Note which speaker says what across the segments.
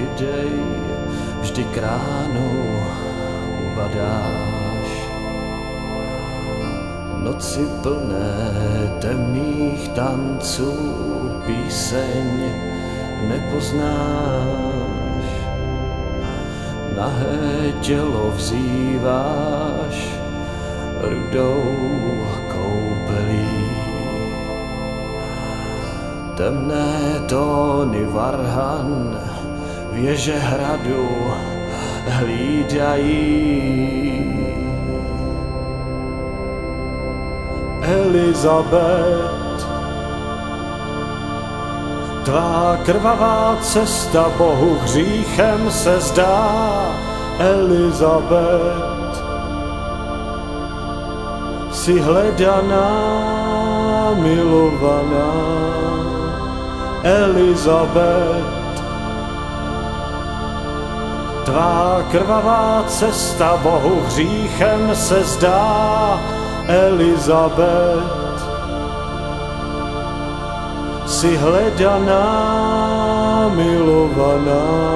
Speaker 1: taky dej, vždy kránu uvadáš. Noci plné temných tanců píseň nepoznáš. Nahé tělo vzýváš rudou koupelí. Temné tóny varhan věže hradu hlídají. Elizabeth, tvá krvavá cesta Bohu hříchem se zdá. Elizabeth, jsi hledaná, milovaná. Elizabeth, tvá krvavá cesta Bohu hříchem se zdá. Elizabeth, jsi hledaná, milovaná.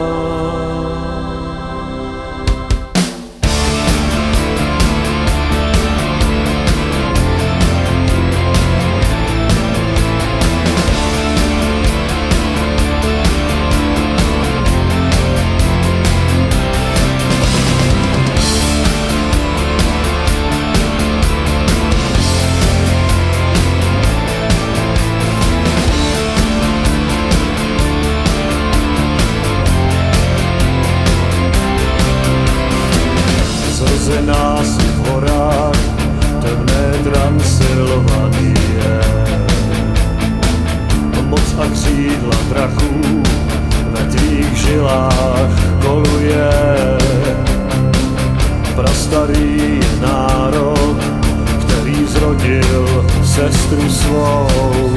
Speaker 1: Zrozená si v horách temné Transylvanie. Moc a křídla drachů ve tvých žilách koluje. Prastarý národ, který zrodil sestru svou.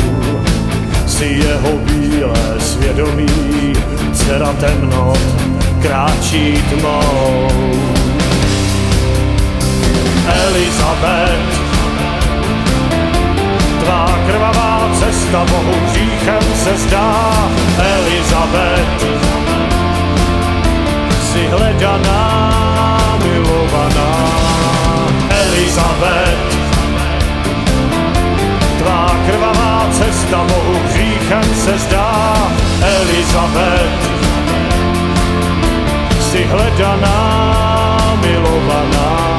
Speaker 1: Si jeho bílé svědomí, dcera temnot kráčí tmou. Elizabeth, tvá krvavá cesta Bohu hříchem se zdá. Elizabeth, jsi hledaná, milovaná. Elizabeth, tvá krvavá cesta Bohu hříchem se zdá. Elizabeth, jsi hledaná, milovaná.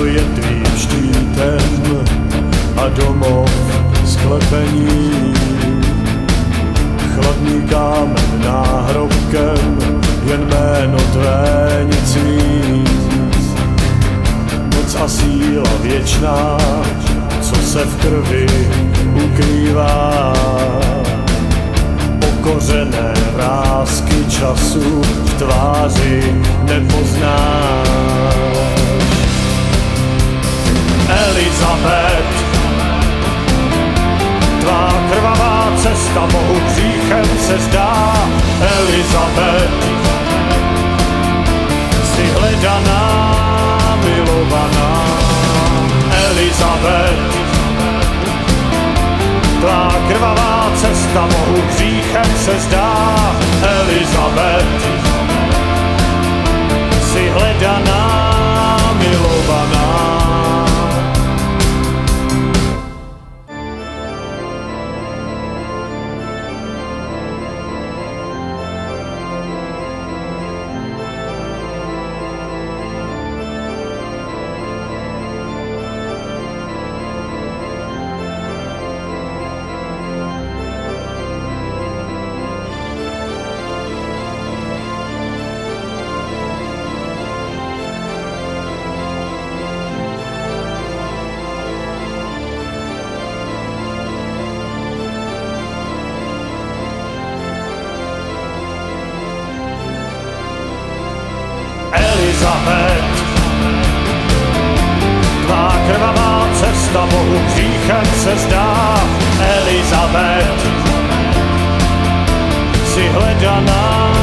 Speaker 1: Je tvým štítem a domov sklepení. Chladný kámen náhrobkem, jen jméno tvé nic víc. Moc a síla věčná, co se v krvi ukrývá. Pokořené vrásky času v tváři nepoznáš. Elizabeth, tvá krvavá cesta Bohu hříchem se zdá. Elizabeth, jsi hledaná, milovaná. Elizabeth, tvá krvavá cesta Bohu hříchem se zdá. Elizabeth, jsi hledaná, milovaná. Elizabet. Tvá krvavá cesta Bohu hříchem se zdá, Elizabet. Jsi hledaná